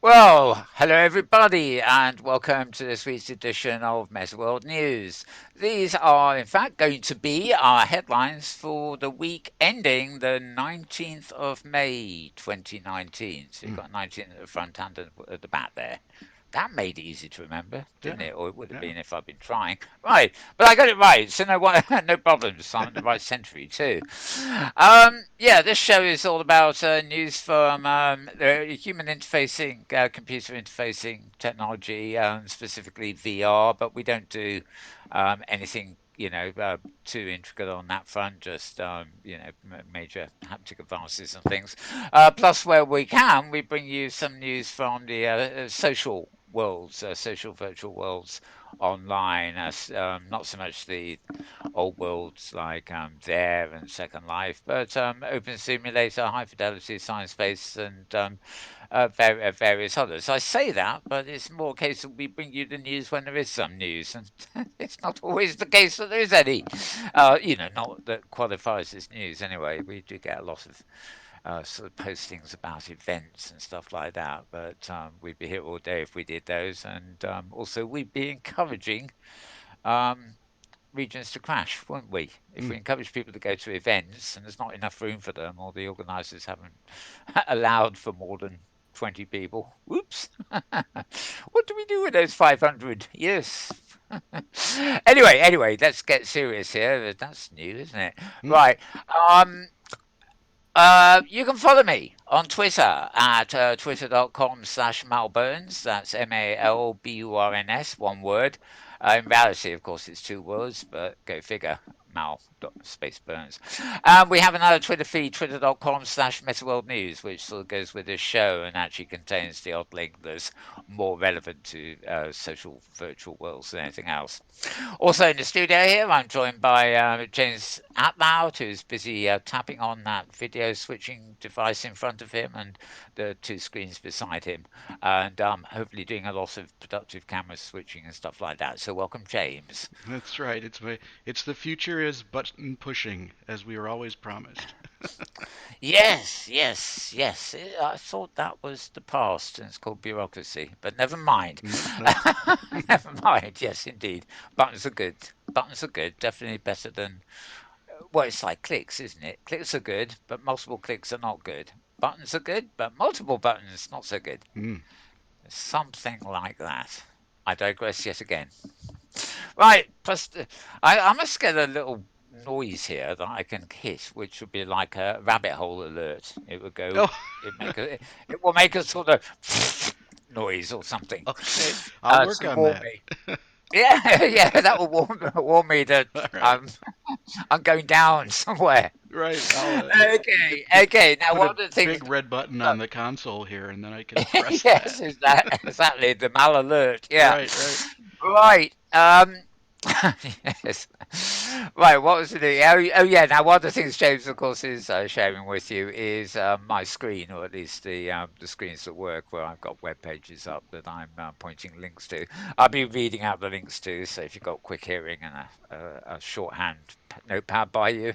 Well, hello everybody, and welcome to this week's edition of Metaworld News. These are, in fact, going to be our headlines for the week ending the 19th of May 2019. So you've Mm, got 19 at the front and at the back there. That made it easy to remember, didn't yeah, it? Or it would have yeah. been if I'd been trying. Right, but I got it right, so no problems. I'm in the right century too. Yeah, this show is all about news from the human interfacing, computer interfacing technology, specifically VR. But we don't do anything, too intricate on that front. Just major haptic advances and things. Plus, where we can, we bring you some news from the social worlds, social virtual worlds online. Not so much the old worlds like There and Second Life, but Open Simulator, High Fidelity, Science Space, and various others. I say that, but it's more a case of we bring you the news when there is some news, and it's not always the case that there is any. Not that qualifies as news anyway. We do get a lot of sort of postings about events and stuff like that, but we'd be here all day if we did those, and also we'd be encouraging. Um, Regions to crash, won't we? If we Mm. encourage people to go to events and there's not enough room for them, or the organisers haven't allowed for more than 20 people, whoops! What do we do with those 500? Yes. Anyway, let's get serious here. That's new, isn't it? Mm. Right. Um, you can follow me on Twitter at twitter.com/malburns. That's MALBURNS, one word. In reality, of course, it's two words, but go figure. Mal space burns. We have another Twitter feed, twitter.com/MetaWorldNews, which sort of goes with this show and actually contains the odd link that's more relevant to social virtual worlds than anything else. Also in the studio here, I'm joined by James Atloud, who's busy tapping on that video switching device in front of him and the two screens beside him, and hopefully doing a lot of productive camera switching and stuff like that. So welcome, James. That's right. It's the future is button pushing, as we were always promised. Yes. I thought that was the past, and it's called bureaucracy. But never mind. No, no. Never mind. Yes, indeed. Buttons are good. Buttons are good. Definitely better than. Well, it's like clicks, isn't it? Clicks are good, but multiple clicks are not good. Buttons are good, but multiple buttons not so good. Mm. Something like that. I digress yet again. Right, plus I must get a little noise here that I can hit, which would be like a rabbit hole alert. It would go, Oh, it will make a sort of noise or something okay. I'll work to on warn that. me. Yeah, yeah, that will warn me that All right. I'm I'm going down somewhere. Right. I'll Okay. Now, put one a of the things. big red button on the console here, and then I can press Yes, that. is that exactly the mal alert? Yeah, Right. Right. right. Yes. Right, what was it? Yeah. Now, one of the things James, of course, is sharing with you is my screen, or at least the screens that work where I've got web pages up that I'm pointing links to. I'll be reading out the links to, so if you've got quick hearing and a shorthand notepad by you,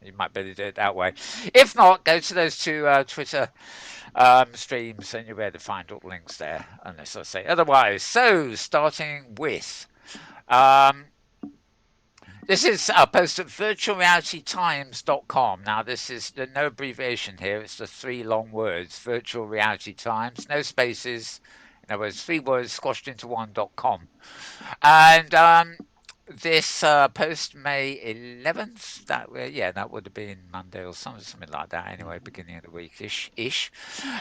you might better do it that way. If not, go to those two Twitter streams and you'll be able to find all the links there, unless I say otherwise. So, starting with. Um, this is a post at virtualrealitytimes.com. Now, this is no abbreviation here. It's the three long words, virtual reality times, no spaces. In other words, three words squashed into one.com. And this post May 11th, that would have been Monday or something like that. Anyway, Mhm. beginning of the week ish.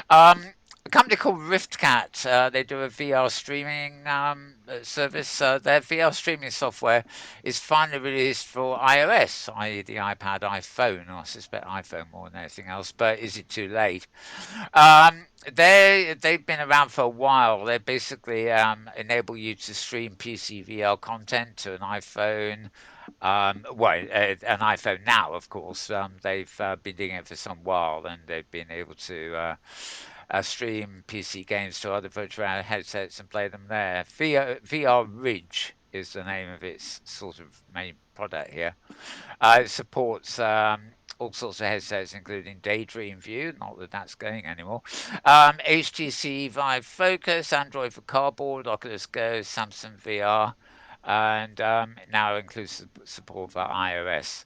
Um, a company called Riftcat, they do a VR streaming service. Their VR streaming software is finally released for iOS, i.e., the iPad, iPhone. I suspect iPhone more than anything else, but is it too late? They've been around for a while. They basically enable you to stream PC VR content to an iPhone. An iPhone now, of course. They've been doing it for some while, and they've been able to stream PC games to other virtual reality headsets and play them there. VR Ridge is the name of its sort of main product here. It supports all sorts of headsets, including Daydream View, not that that's going anymore, HTC Vive Focus, Android for Cardboard, Oculus Go, Samsung VR, and now includes support for iOS.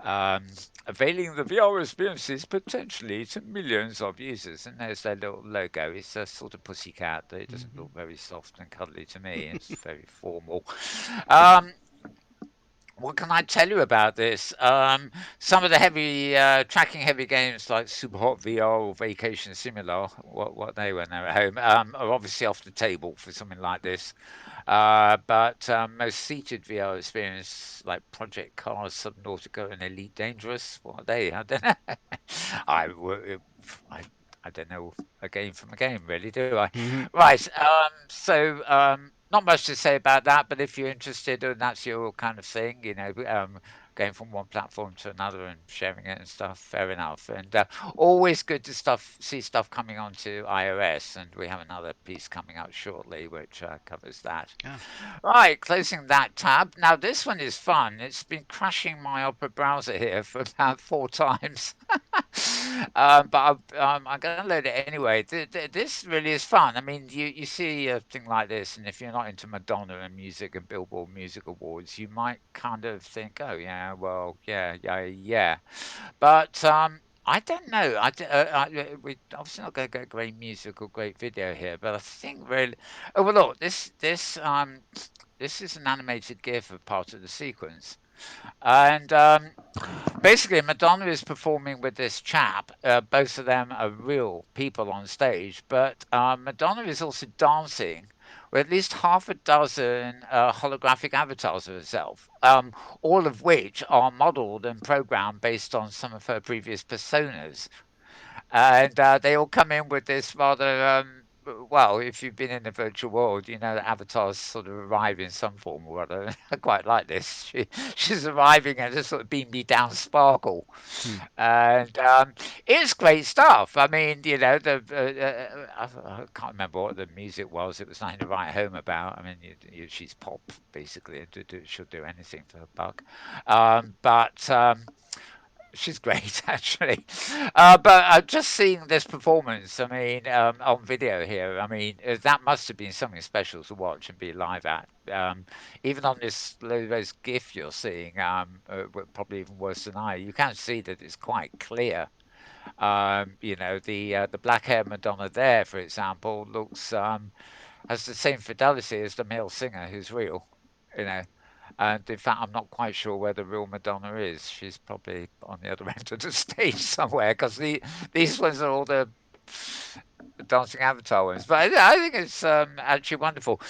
Um, Availing the VR experiences potentially to millions of users. And there's their little logo. It's a sort of pussycat. It doesn't Hmm. look very soft and cuddly to me. It's very formal. Um, what can I tell you about this? Some of the heavy tracking heavy games like Super Hot VR or Vacation Simulator, what they when they're at home, are obviously off the table for something like this. But most seated VR experience like Project Cars, Subnautica, and Elite Dangerous. What are they? I don't know. I, w- I, I don't know a game from a game, really, do I? Hmm. Right. Not much to say about that, but if you're interested and that's your kind of thing, going from one platform to another and sharing it and stuff, fair enough. And always good to see stuff coming onto iOS, and we have another piece coming out shortly which covers that. Yeah. Right, closing that tab. Now this one is fun. It's been crashing my Opera browser here for about 4 times. I'm going to load it anyway. This really is fun. I mean, you see a thing like this, and if you're not into Madonna and music and Billboard Music Awards, you might kind of think, oh, yeah, well, yeah, yeah, yeah. But I don't know. We obviously not going to get great music or great video here, but I think really. Oh well, look, this is an animated GIF of part of the sequence, and basically Madonna is performing with this chap. Both of them are real people on stage, but Madonna is also dancing with at least half a dozen holographic avatars of herself, all of which are modeled and programmed based on some of her previous personas. And they all come in with this rather, well, if you've been in the virtual world, you know that avatars sort of arrive in some form or other. I quite like this. She's arriving at a sort of beam me down sparkle. Hmm. And it's great stuff. I mean, I can't remember what the music was. It was nothing to write home about. I mean, she's pop, basically. She'll do anything for a buck. But she's great, actually. But just seeing this performance, I mean, on video here, I mean, that must have been something special to watch and be live at. Even on this low-res GIF you're seeing, probably even worse than I, you can see that it's quite clear. The black hair Madonna there, for example, looks has the same fidelity as the male singer who's real. You know, and in fact, I'm not quite sure where the real Madonna is. She's probably on the other end of the stage somewhere because these ones are all the dancing avatar ones. But I think it's actually wonderful.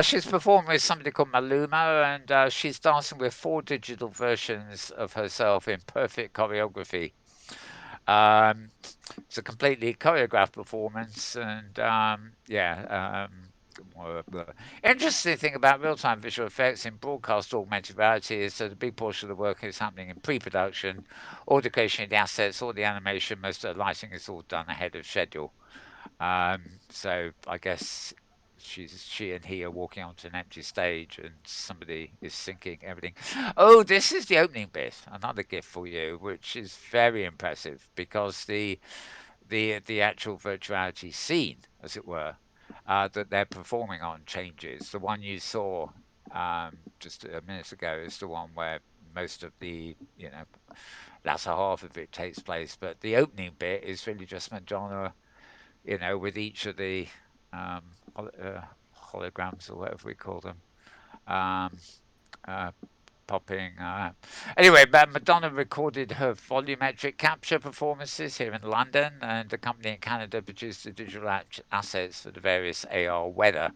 She's performing with somebody called Maluma, and she's dancing with 4 digital versions of herself in perfect choreography. Um, it's a completely choreographed performance, and interesting thing about real-time visual effects in broadcast augmented reality is that a big portion of the work is happening in pre-production, all the creation of the assets, all the animation, most of the lighting is all done ahead of schedule. So I guess she and he are walking onto an empty stage and somebody is syncing everything. Oh, this is the opening bit, another gift for you, which is very impressive because the actual virtuality scene, as it were, that they're performing on changes. The one you saw just a minute ago is the one where most of the latter half of it takes place, but the opening bit is really just Madonna, with each of the um, holograms or whatever we call them. Um, uh, Popping. Anyway, but Madonna recorded her volumetric capture performances here in London, and the company in Canada produced the digital assets for the various AR weather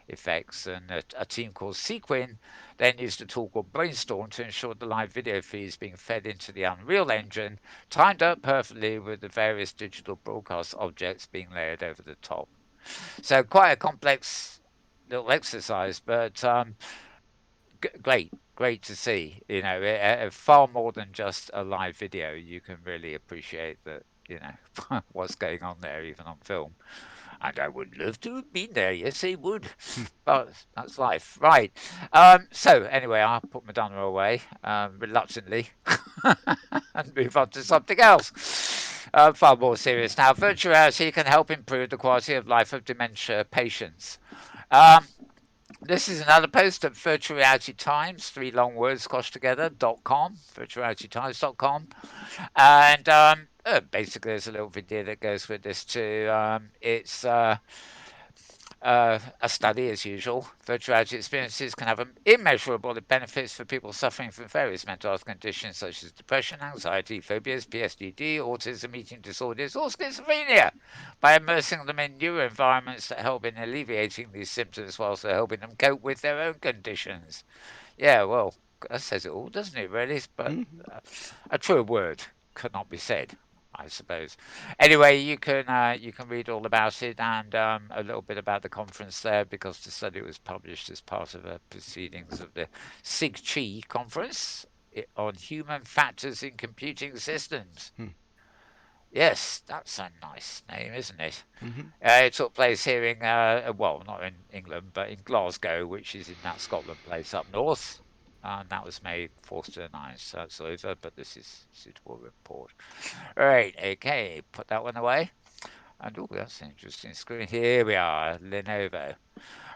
effects. And a team called Sequin then used a tool called Brainstorm to ensure the live video feeds being fed into the Unreal Engine timed up perfectly with the various digital broadcast objects being layered over the top. So quite a complex little exercise, but great to see. Far more than just a live video. You can really appreciate that. What's going on there, even on film. And I would love to have been there. Yes, I would. Hmm. But that's life. Right. So, anyway, I'll put Madonna away reluctantly and move on to something else. Far more serious now. Virtual reality can help improve the quality of life of dementia patients. Um, this is another post at Virtual Reality Times, three long words squashed together, .com, virtualrealitytimes.com. And basically, there's a little video that goes with this too. It's a study, as usual. Virtual reality experiences can have immeasurable benefits for people suffering from various mental health conditions such as depression, anxiety, phobias, PSDD, autism, eating disorders, or schizophrenia by immersing them in new environments that help in alleviating these symptoms whilst also helping them cope with their own conditions. Yeah, well, that says it all, doesn't it, really? But Hmm. uh, a truer word could not be said, I suppose. Anyway, you can read all about it and a little bit about the conference there because the study was published as part of the proceedings of the SIG-Chi conference on human factors in computing systems. Hmm. Yes, that's a nice name, isn't it? Hmm. It took place here in, well, not in England, but in Glasgow, which is in that Scotland place up north. And that was May 4th to the 9th, so that's over, but this is suitable report. Right, okay, put that one away. And oh, that's an interesting screen. Here we are, Lenovo.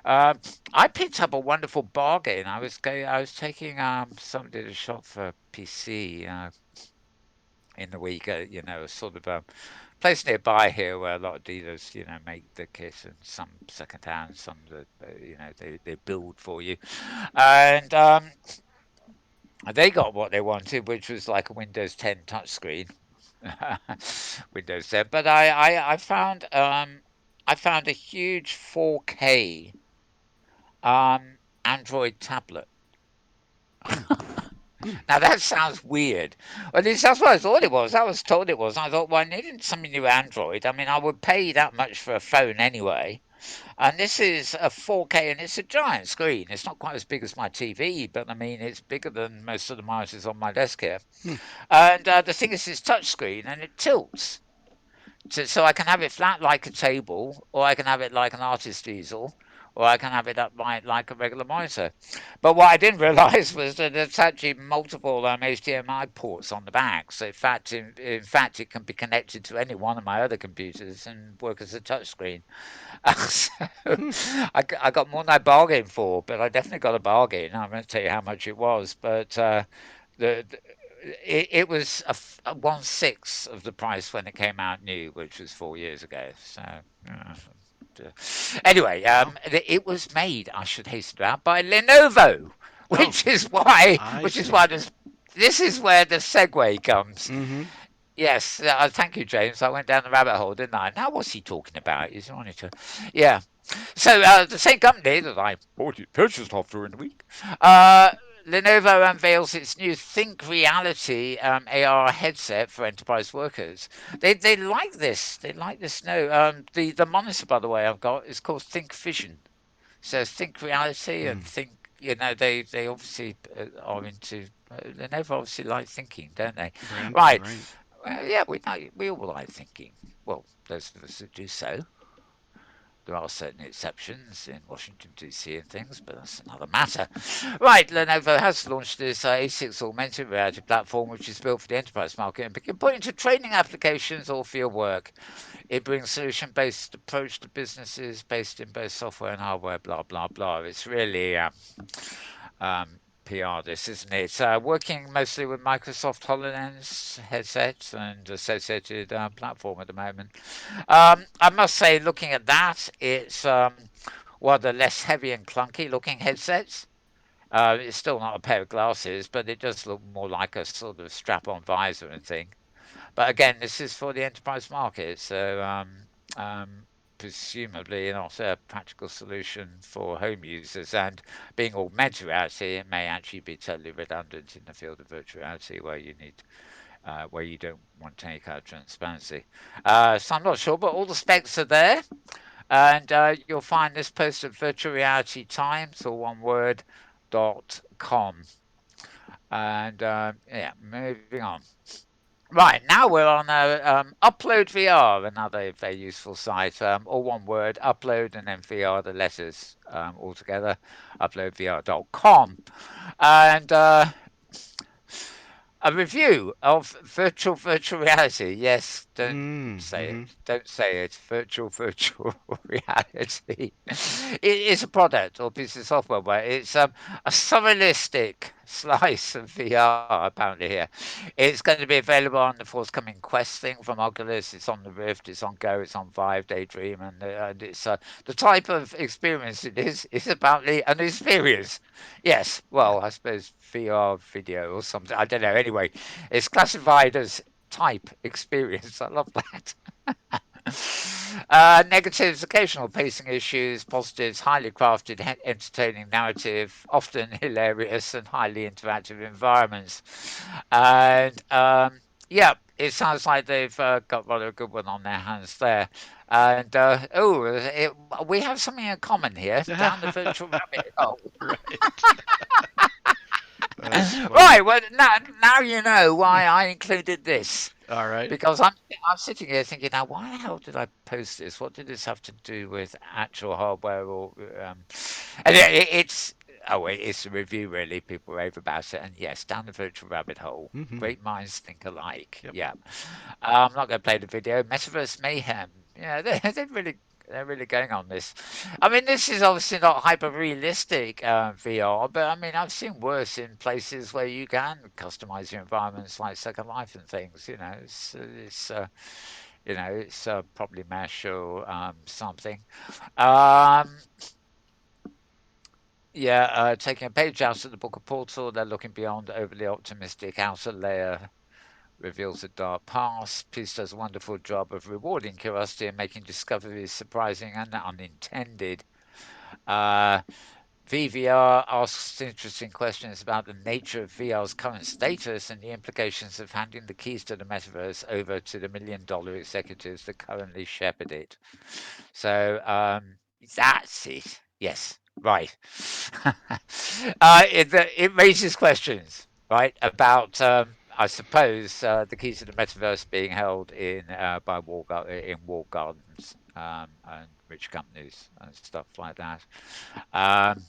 Um, I picked up a wonderful bargain. I was taking somebody to shop for a PC in the week. Sort of place nearby here where a lot of dealers, make the kit and some second hand, some that they build for you, and they got what they wanted, which was like a Windows 10 touchscreen, Windows 10. But I found a huge 4K Android tablet. Hmm. Hmm. Now that sounds weird. Well, at least that's what I thought it was. I was told it was. I thought, well, I needed something new Android. I mean, I would pay that much for a phone anyway. And this is a 4K, and it's a giant screen. It's not quite as big as my TV, but I mean, it's bigger than most of the monitors on my desk here. Hmm. And the thing is, it's touchscreen, and it tilts. So I can have it flat like a table, or I can have it like an artist easel, or I can have it up like a regular monitor. But what I didn't realise was that there's actually multiple HDMI ports on the back. So in fact, it can be connected to any one of my other computers and work as a touchscreen. So Hmm. I got more than I bargained for, but I definitely got a bargain. I'm going to tell you how much it was, but the it was a 1/6 of the price when it came out new, which was 4 years ago. So uh, anyway, Wow. it was made, I should hasten to add, by Lenovo, Oh, I which is why see. this is where the segue comes. Hmm. Yes, thank you, James. I went down the rabbit hole, didn't I? Now, what's he talking about? He's on it. Yeah. So the same company that I purchased off during the week, Lenovo unveils its new Think Reality AR headset for enterprise workers. They like this. They like this. No, the monitor, by the way, I've got is called Think Vision. So Think Reality and Hmm. Think. They obviously are into. Lenovo obviously like thinking, don't they? Right. Right. Right. Well, yeah, we all like thinking. Well, those of us that do so. There are certain exceptions in Washington, D.C. and things, but that's another matter. Right, Lenovo has launched this A6 augmented reality platform, which is built for the enterprise market and can put into training applications or for your work. It brings solution-based approach to businesses based in both software and hardware, blah, blah, blah. It's really PR, this, isn't it? Working mostly with Microsoft HoloLens headsets and associated platform at the moment. I must say, looking at that, it's one of the less heavy and clunky looking headsets. It's still not a pair of glasses, but it does look more like a sort of strap on visor and thing. But again, this is for the enterprise market, so presumably not a practical solution for home users. And being augmented reality, it may actually be totally redundant in the field of virtual reality where you don't want any kind of transparency. So I'm not sure, but all the specs are there. And you'll find this post at Virtual Reality Times, or one word, .com. And yeah, moving on. Right, now we're on Upload VR, another very useful site. All one word, upload and then VR, the letters all together, uploadvr.com. And a review of virtual reality. Yes, don't say it. Mm-hmm. Don't say it. Virtual reality. It is a product or piece of software, but it's a surrealistic slice of VR apparently here. It's going to be available on the forthcoming Quest thing from Oculus. It's on the Rift. It's on Go. It's on Vive, Daydream, and it's the type of experience it is apparently an experience. Yes, well, I suppose VR video or something. I don't know. Anyway, it's classified as type experience. I love that. Negatives, occasional pacing issues. Positives, highly crafted, entertaining narrative, often hilarious and highly interactive environments. And yeah, it sounds like they've got rather a good one on their hands there. And we have something in common here down the virtual rabbit hole. Right. That's Right, funny. well now you know why I included this. All right. Because I'm sitting here thinking now, why the hell did I post this? What did this have to do with actual hardware or and it's oh wait, it's a review really. People rave about it, and yes, down the virtual rabbit hole. Mm-hmm. Great minds think alike. Yep. Yeah, I'm not going to play the video. Metaverse mayhem. Yeah, they're really going on this. I mean, this is obviously not hyper realistic VR, but I mean, I've seen worse in places where you can customize your environments like Second Life and things. It's probably mesh or something. Um, yeah, taking a page out of the book of Portal, they're looking beyond overly optimistic outer layer reveals a dark past. Peace does a wonderful job of rewarding curiosity and making discoveries surprising and unintended. Uh, VVR asks interesting questions about the nature of VR's current status and the implications of handing the keys to the metaverse over to the $1 million executives that currently shepherd it. So that's it. Yes, right. It raises questions, right, about I suppose the keys to the metaverse being held in walled gardens and rich companies and stuff like that. Um,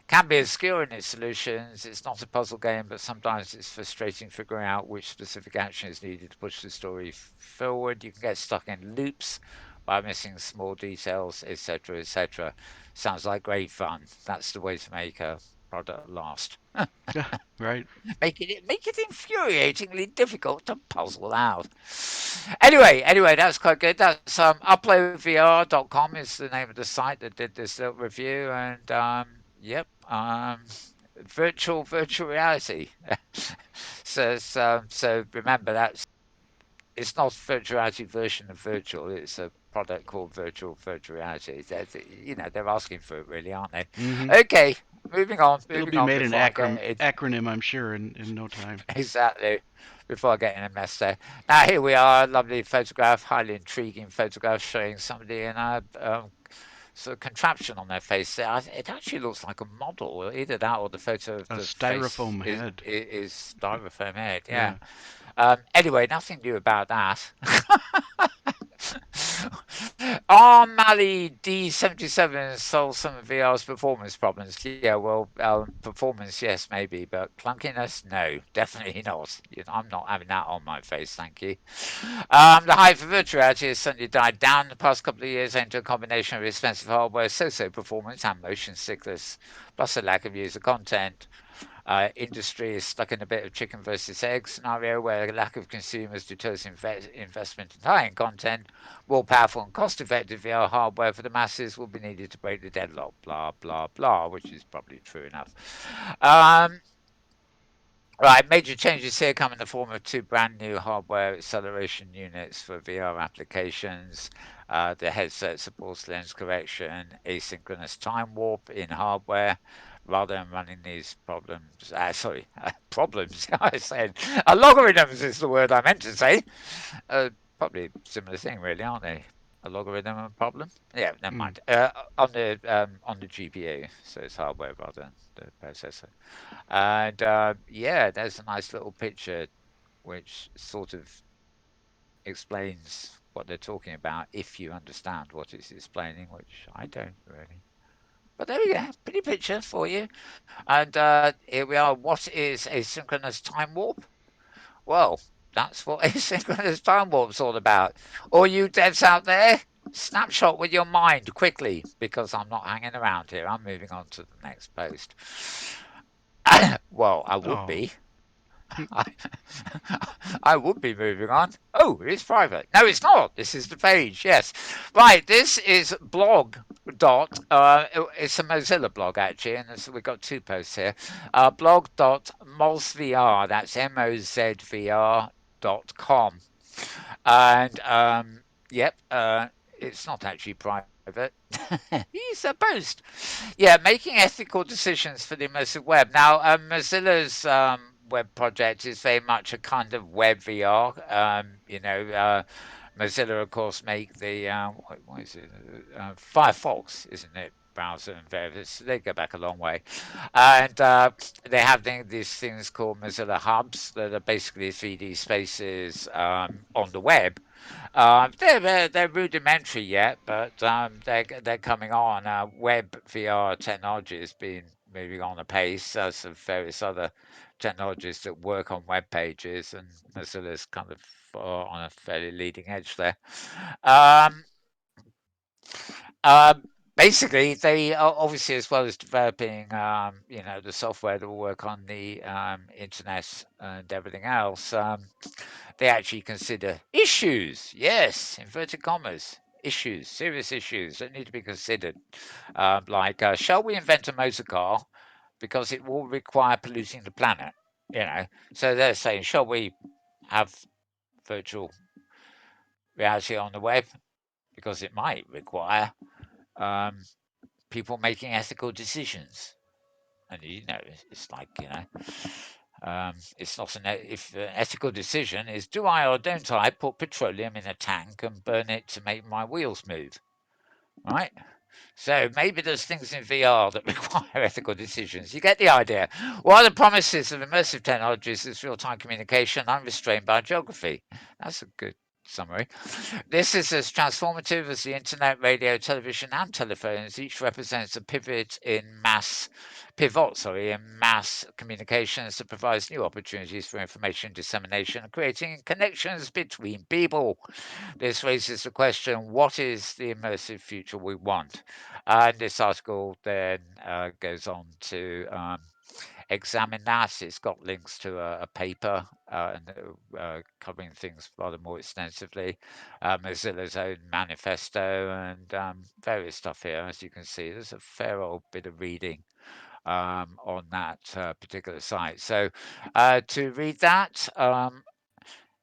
can be obscure in its solutions. It's not a puzzle game, but sometimes it's frustrating figuring out which specific action is needed to push the story forward. You can get stuck in loops by missing small details, etc., etc. Sounds like great fun. That's the way to make a product last. Right. Make it infuriatingly difficult to puzzle out. Anyway, that's quite good. That's uploadvr.com is the name of the site that did this little review, and yep, virtual reality. So remember it's not a virtual reality version of virtual. It's a product called virtual reality. They're asking for it really, aren't they? Mm-hmm. Okay, moving on, It'll moving be on made an before I get into acronym, I'm sure, in no time. exactly. Before I get in a mess there. Now here we are, a lovely photograph, highly intriguing photograph showing somebody in a sort of contraption on their face. It actually looks like a model. Either that or the photo of A the face styrofoam head. is styrofoam head. Yeah. Yeah. Anyway, nothing new about that. Our Mali D77 solves some of VR's performance problems. Yeah, well, performance, yes, maybe, but clunkiness, no, definitely not. I'm not having that on my face, thank you. The hype for virtual reality has suddenly died down in the past couple of years into a combination of expensive hardware, so-so performance, and motion sickness, plus a lack of user content. Industry is stuck in a bit of chicken versus egg scenario where a lack of consumers deters investment in high-end content. More powerful and cost-effective VR hardware for the masses will be needed to break the deadlock. Blah blah blah, which is probably true enough. Um, Right, major changes here come in the form of two brand new hardware acceleration units for VR applications. The headset supports lens correction, asynchronous time warp in hardware. Rather than running these problems, I said, logarithms is the word I meant to say. Probably a similar thing, really, aren't they? A logarithm and a problem? Yeah, never Mm. mind. On the GPU, so it's hardware rather than the processor. And yeah, there's a nice little picture. which sort of explains what they're talking about if you understand what it's explaining, which I don't really. But there we go, pretty picture for you. And here we are. What is asynchronous time warp? Well, that's what asynchronous time warp's all about. All you devs out there, snapshot with your mind quickly because I'm not hanging around here. I'm moving on to the next post. Well, I would Oh. be. I, I would be moving on. Oh, it's private. No, it's not. This is the page. Yes, right. This is blog dot. It's a Mozilla blog actually, and so we've got two posts here. Blog dot mozvr. That's mozvr.com. And yep, it's not actually private. He's a post. Yeah, making ethical decisions for the immersive web. Now, Mozilla's web project is very much a kind of web VR. Mozilla, of course, make the what is it? Firefox, isn't it? Browser and various. They go back a long way, and they have these things called Mozilla hubs that are basically 3D spaces on the web. They're rudimentary yet, but they're coming on. Web VR technology has been moving on apace, as of various other technologies that work on web pages, and Mozilla's kind of on a fairly leading edge there. Um, um, Basically, they are obviously, as well as developing, the software that will work on the internet and everything else, they actually consider issues. Yes, inverted commas. Issues, serious issues that need to be considered. Shall we invent a motor car because it will require polluting the planet? You know, so they're saying, shall we have virtual reality on the web because it might require um, people making ethical decisions. And it's like it's not if an ethical decision is do I or don't I put petroleum in a tank and burn it to make my wheels move, right? So maybe there's things in VR that require ethical decisions. You get the idea. What are the promises of immersive technologies is real-time communication unrestrained by geography? That's a good summary. This is as transformative as the internet, radio, television, and telephones. Each represents a pivot in mass communications that provides new opportunities for information dissemination and creating connections between people. This raises the question: what is the immersive future we want? And this article then goes on to examine that. It's got links to a paper covering things rather more extensively, Mozilla's own manifesto, and various stuff here. As you can see, there's a fair old bit of reading on that particular site. So to read that,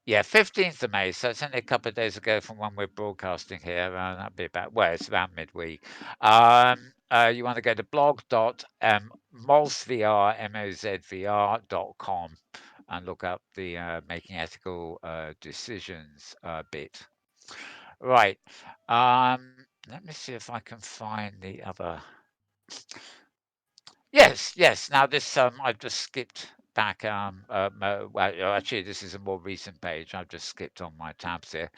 yeah, 15th of May, so it's only a couple of days ago from when we're broadcasting here. That'd be about, well, it's about midweek. You want to go to blog.mozvr.com and look up the making ethical decisions bit. Right. Let me see if I can find the other. Yes, yes. Now this, I've just skipped back. Well, actually, this is a more recent page. I've just skipped on my tabs here.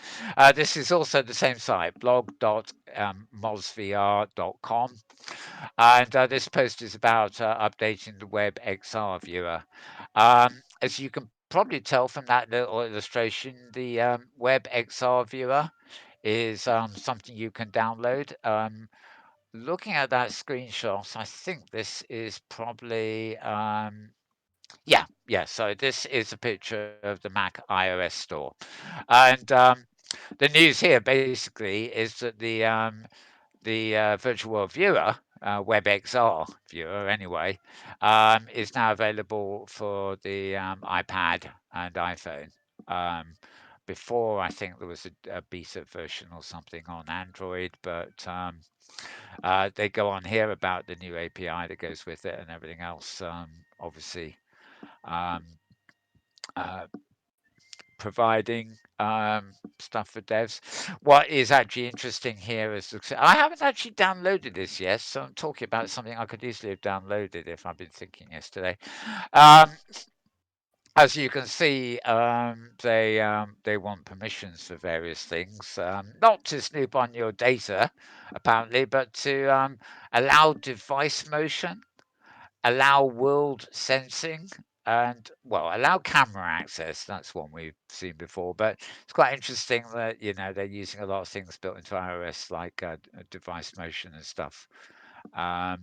This is also the same site, blog.mozvr.com, and this post is about updating the WebXR viewer. As you can probably tell from that little illustration, the WebXR viewer is something you can download. Looking at that screenshot, I think this is probably yeah. So this is a picture of the Mac iOS store, and the news here basically is that the virtual world viewer, WebXR viewer anyway, is now available for the iPad and iPhone. Um, Before, I think there was a beta version or something on Android, but they go on here about the new API that goes with it and everything else. Obviously, um, uh, providing stuff for devs. What is actually interesting here is I haven't actually downloaded this yet, so I'm talking about something I could easily have downloaded if I've been thinking yesterday. Um, as you can see, they want permissions for various things, not to snoop on your data, apparently, but to allow device motion, allow world sensing, and well, allow camera access. That's one we've seen before, but it's quite interesting that they're using a lot of things built into iOS like device motion and stuff. Um,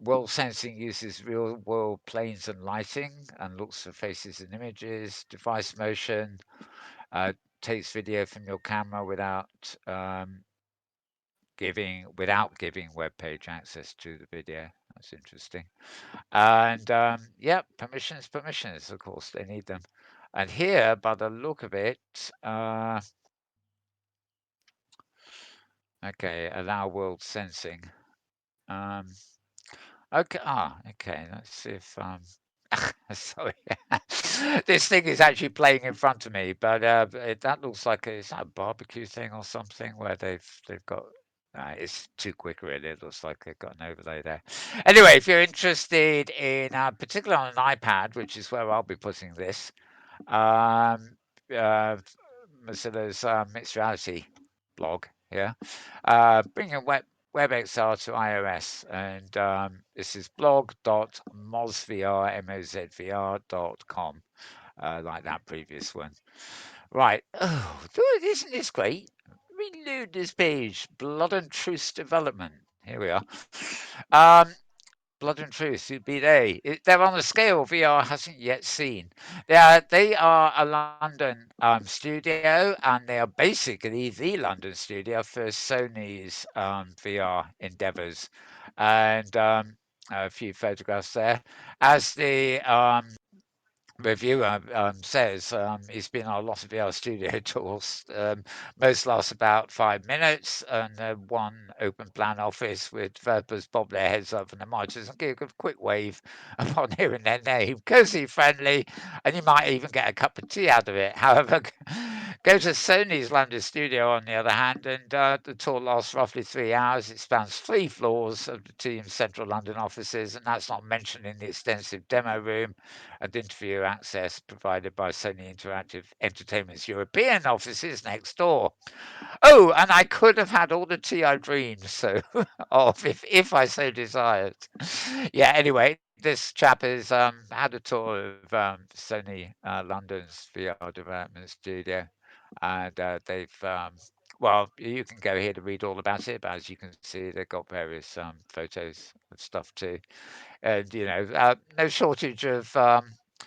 World sensing uses real world planes and lighting and looks for faces and images. Device motion takes video from your camera without giving web page access to the video. That's interesting. And yeah, permissions. Of course, they need them. And here, by the look of it, okay, allow world sensing. Um, Okay. Okay. Let's see if sorry, this thing is actually playing in front of me, but that looks like is that a barbecue thing or something where they've got. It's too quick, really. It looks like they've got an overlay there. Anyway, if you're interested in, particularly on an iPad, which is where I'll be putting this, um, uh, Mozilla's mixed reality blog here, bringing WebXR to iOS, and this is blog.mozvr.com, like that previous one. Right. Oh, isn't this great? Reload this page. Blood and Truth Development. Here we are. Um, Blood and Truth, who be they? They're on a scale VR hasn't yet seen. They are a London studio, and they are basically the London studio for Sony's VR endeavors. And a few photographs there. As the reviewer says, he's been on a lot of VR studio tours. Most last about 5 minutes, and one open plan office with developers bob their heads up from the monitors and give a quick wave upon hearing their name. Cozy, friendly, and you might even get a cup of tea out of it. However, go to Sony's London studio on the other hand, and the tour lasts roughly 3 hours. It spans 3 floors of the team's central London offices, and that's not mentioning the extensive demo room and interview access provided by Sony Interactive Entertainment's European offices next door. Oh, and I could have had all the tea I dreamed so of if I so desired. Yeah. Anyway, this chap has had a tour of Sony London's VR development studio, and they've well, you can go here to read all about it, but as you can see, they've got various photos of stuff too, and no shortage of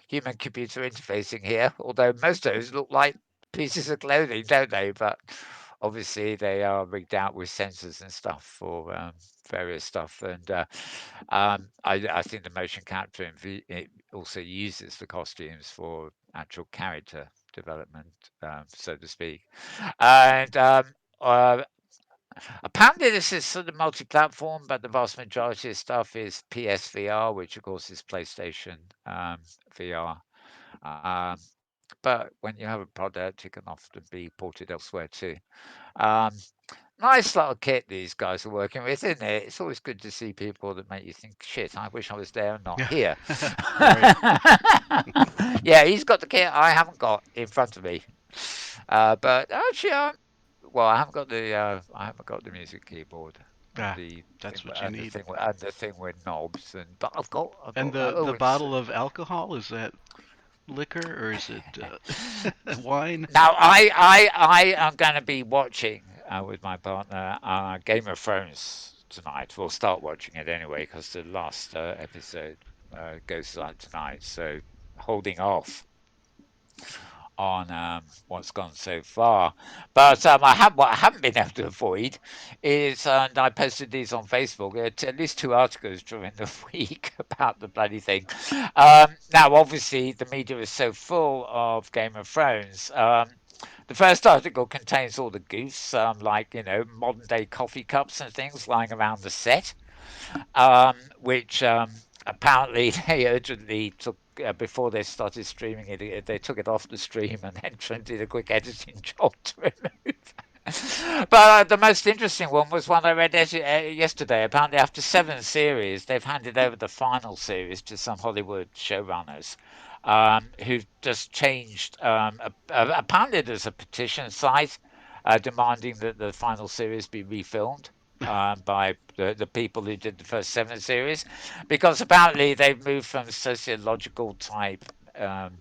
human computer interfacing here, although most of those look like pieces of clothing, don't they? But obviously they are rigged out with sensors and stuff for various stuff. And I think the motion capture it also uses the costumes for actual character development, so to speak. And uh, apparently, this is sort of multi-platform, but the vast majority of stuff is PSVR, which of course is PlayStation VR. Um, but when you have a product, it can often be ported elsewhere too. Um, Nice little kit these guys are working with, isn't it? It's always good to see people that make you think, shit, I wish I was there and not Yeah. here. Right. Yeah, he's got the kit I haven't got in front of me. But actually, I haven't got the music keyboard and Ah, the thing that's what you and the need. thing and the thing with knobs, but I've And got the oh, it's bottle of alcohol, is that liquor or is it wine? now I am going to be watching with my partner Game of Thrones tonight. We'll start watching it anyway because the last episode goes live tonight. So holding off on what's gone so far. But what I haven't been able to avoid is, and I posted these on Facebook, at least 2 articles during the week about the bloody thing. Now, obviously, the media is so full of Game of Thrones. The first article contains all the goofs, like, modern day coffee cups and things lying around the set, which apparently they urgently took before they started streaming it. They took it off the stream and then did a quick editing job to remove. But the most interesting one was one I read yesterday. Apparently, after 7 series, they've handed over the final series to some Hollywood showrunners. who've just changed. Apparently, there's a petition site demanding that the final series be refilmed by the people who did the first seven series, because apparently they've moved from sociological type um,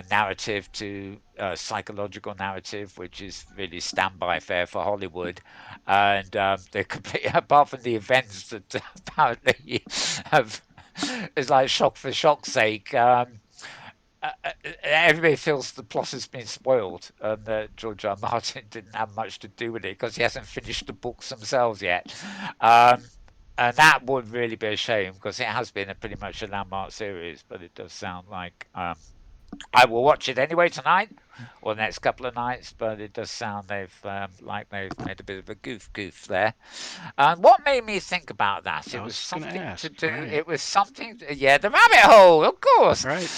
narrative to psychological narrative, which is really standby fare for Hollywood. And they're completely, apart from the events that apparently have, it's like shock for shock's sake. Everybody feels the plot has been spoiled and that George R. R. Martin didn't have much to do with it because he hasn't finished the books themselves yet. Um, and that would really be a shame because it has been a pretty much a landmark series, but it does sound like I will watch it anyway tonight or the next couple of nights, but it does sound they've made a bit of a goof there. And what made me think about that? I It was was gonna something to ask. do. Right. It was something. Yeah, the rabbit hole, of course. Right.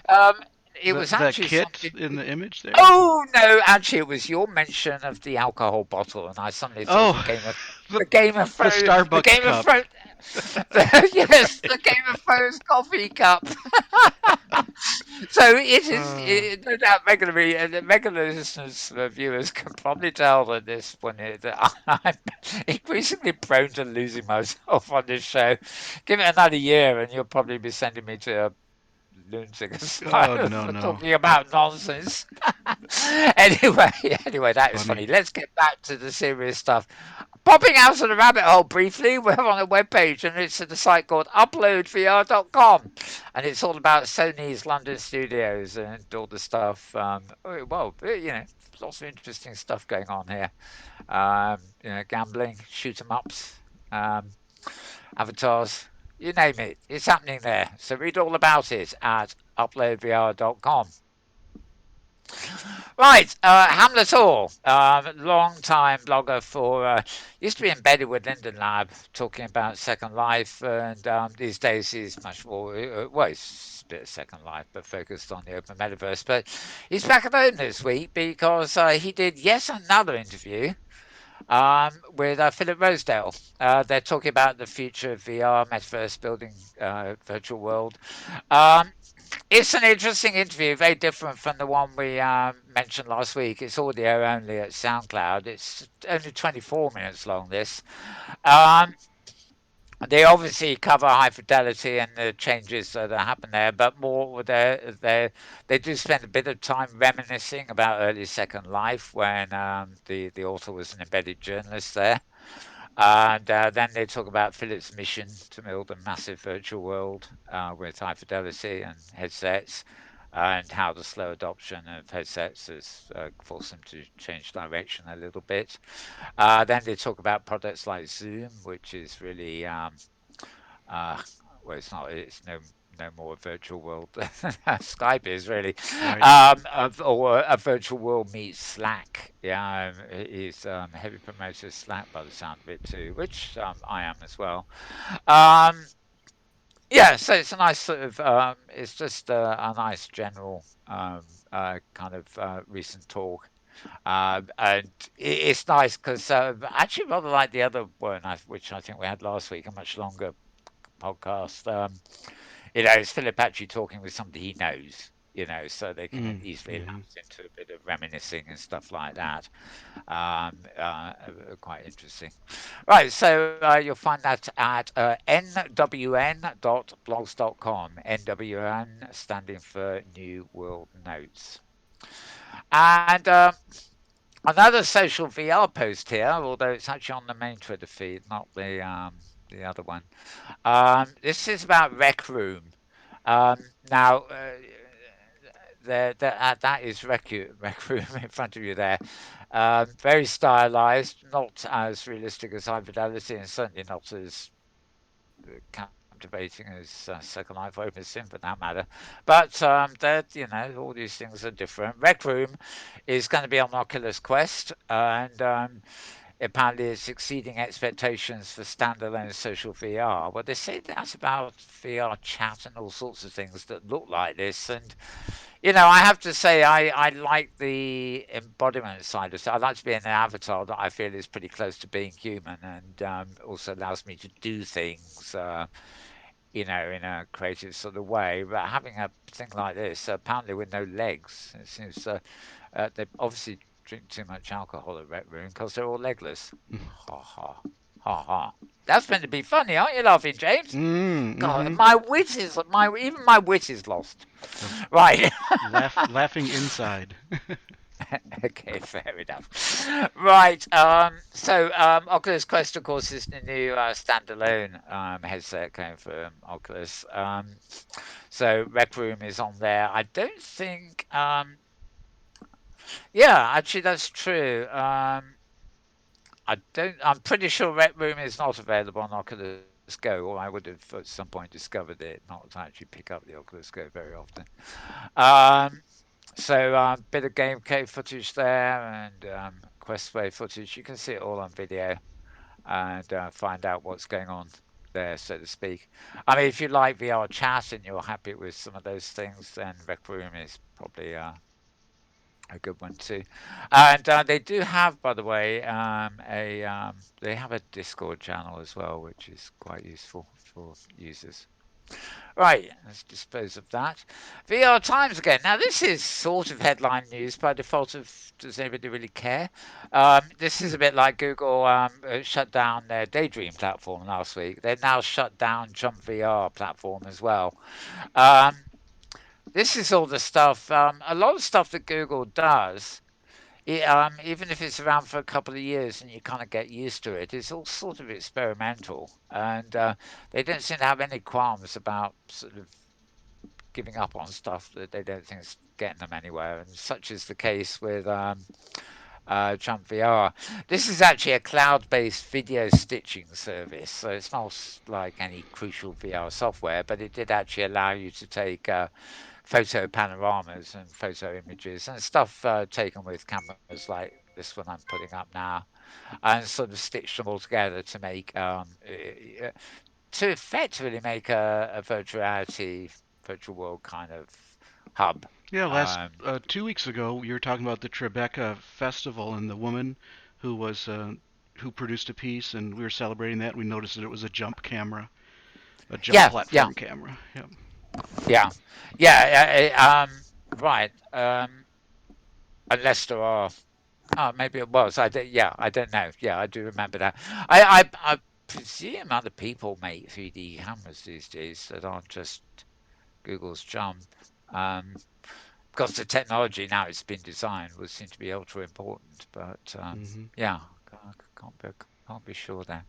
Um, it The was the actually kit something. in the image there. Oh no, actually, it was your mention of the alcohol bottle, and I suddenly thought of Oh, the Game of the Thrones, the Starbucks Game of cup. Thrones, yes, the Game of Thrones coffee cup. So it is uh, no doubt the regular listeners, viewers can probably tell that this one that I'm increasingly prone to losing myself on this show. Give it another year, and you'll probably be sending me to a lunatic oh asylum no for no. talking about nonsense. anyway, anyway, that is Funny. funny. Let's get back to the serious stuff. Popping out of the rabbit hole briefly, we're on a web page and it's at a site called uploadvr.com. And it's all about Sony's London studios and all the stuff. Lots of interesting stuff going on here. Gambling, shoot 'em ups, um, avatars, you name it. It's happening there. So read all about it at uploadvr.com. Right, Hamlet Hall, long time blogger used to be embedded with Linden Lab, talking about Second Life, and these days he's much more, he's a bit of Second Life, but focused on the open metaverse. But he's back at home this week because he did yet another interview with Philip Rosedale. They're talking about the future of VR, metaverse, building virtual world. Um, it's an interesting interview, very different from the one we mentioned last week. It's audio only at SoundCloud. It's only 24 minutes long, this. Um, they obviously cover high fidelity and the changes that happen there, but more they do spend a bit of time reminiscing about early Second Life when the author was an embedded journalist there. And then they talk about Philip's mission to build a massive virtual world with high fidelity and headsets, and how the slow adoption of headsets has forced them to change direction a little bit. Then they talk about products like Zoom, which is really uh, well, it's no more a virtual world than Skype is really, Right. or a virtual world meets Slack. Yeah, he's a heavy promoter of Slack by the sound of it too, which I am as well. Um, yeah, so it's a nice sort of, it's just a nice general kind of recent talk. And it's nice because actually rather like the other one, which I think we had last week, a much longer podcast. It's Philip actually talking with somebody he knows, so they can easily Mm-hmm. lapse into a bit of reminiscing and stuff like that. Quite interesting. Right, so you'll find that at nwn.blogs.com. NWN standing for New World Notes. And another social VR post here, although it's actually on the main Twitter feed, not the other one. This is about Rec Room. Now, that is Rec Room in front of you there. Very stylized, not as realistic as High Fidelity, and certainly not as captivating as Second Life Open Sim for that matter. But all these things are different. Rec Room is going to be on Oculus Quest, and apparently it's exceeding expectations for standalone social VR. Well, they say that's about VR chat and all sorts of things that look like this. And, I have to say, I like the embodiment side of it. I like to be in an avatar that I feel is pretty close to being human and also allows me to do things in a creative sort of way. But having a thing like this, apparently with no legs, it seems they obviously drink too much alcohol at Rec Room because they're all legless. Ha ha ha ha. That's meant to be funny, aren't you laughing, James? God, Mm-hmm. my wit is lost. Uh, Right. laughing inside. Okay, fair enough. Right. Oculus Quest, of course, is the new standalone headset coming from Oculus. So Rec Room is on there. I don't think. Yeah, actually, that's true. I don't. I'm pretty sure Rec Room is not available on Oculus Go, or I would have at some point discovered it, not to actually pick up the Oculus Go very often. Um, bit of gameplay footage there and Questway footage. You can see it all on video and find out what's going on there, so to speak. I mean, if you like VR chat and you're happy with some of those things, then Rec Room is probably a good one too. And they do have, by the way, they have a Discord channel as well, which is quite useful for users. Right, let's dispose of that. VR Times again. Now, this is sort of headline news by default of does anybody really care? This is a bit like Google shut down their Daydream platform last week. They've now shut down Chum VR platform as well. Um, this is all the stuff, a lot of stuff that Google does. Even if it's around for a couple of years and you kind of get used to it, it's all sort of experimental, and they don't seem to have any qualms about sort of giving up on stuff that they don't think is getting them anywhere. And such is the case with Chum VR. This is actually a cloud-based video stitching service, so it's not like any crucial VR software, but it did actually allow you to take photo panoramas and photo images and stuff taken with cameras like this one I'm putting up now, and sort of stitch them all together to make to effectively make a virtual reality, virtual world kind of hub. Yeah, last Um, 2 weeks ago, you were talking about the Tribeca Festival and the woman who was who produced a piece, and we were celebrating that. We noticed that it was a jump camera, a jump yeah, yeah, platform camera. Yep. yeah, yeah. Right. Unless there are, oh, maybe it was. Yeah, I don't know. Yeah, I do remember that. I presume other people make 3D cameras these days that aren't just Google's jump. Um, because the technology now it's been designed would seem to be ultra important. But Hmm. yeah, can't be sure there.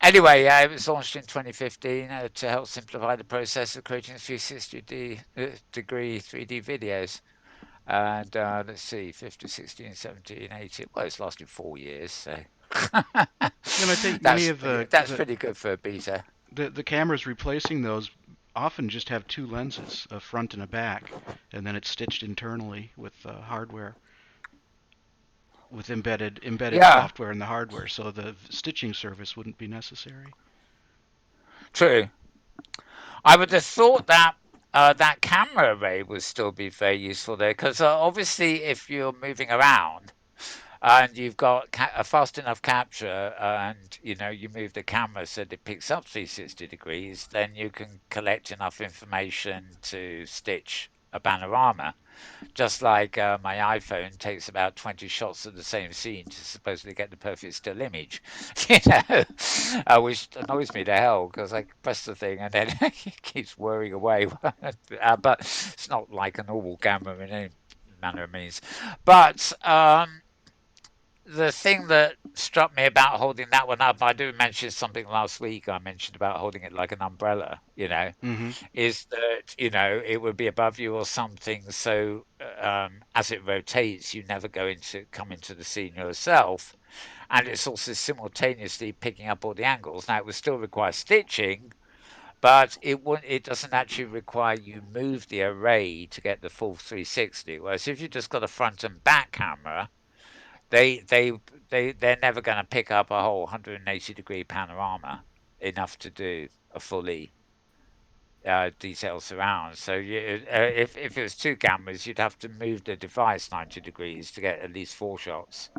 Anyway, yeah, it was launched in 2015 to help simplify the process of creating 360 degree 3D videos. And let's see, 50, 16, 17, 18. Well, it's lasted 4 years, so And I think many of that's pretty good for a beta. the cameras replacing those often just have two lenses, a front and a back, and then it's stitched internally with hardware, with embedded Yeah, software in the hardware, so the stitching service wouldn't be necessary. true. I would have thought that that camera array would still be very useful there because obviously, if you're moving around and you've got a fast enough capture and you move the camera so that it picks up 360 degrees, then you can collect enough information to stitch a panorama. Just like my iPhone takes about 20 shots of the same scene to supposedly get the perfect still image, you know, which annoys me to hell because I press the thing and then it keeps whirring away. But it's not like a normal camera in any manner of means. But the thing that struck me about holding that one up, I do mention something last week. I mentioned about holding it like an umbrella, Hmm. is that it would be above you or something. So as it rotates, you never come into the scene yourself, and it's also simultaneously picking up all the angles. Now it would still require stitching, but it doesn't actually require you move the array to get the full 360. Whereas if you've just got a front and back camera, they they they're never going to pick up a whole 180-degree panorama enough to do a fully detailed surround. So if it was two cameras, you'd have to move the device 90 degrees to get at least four shots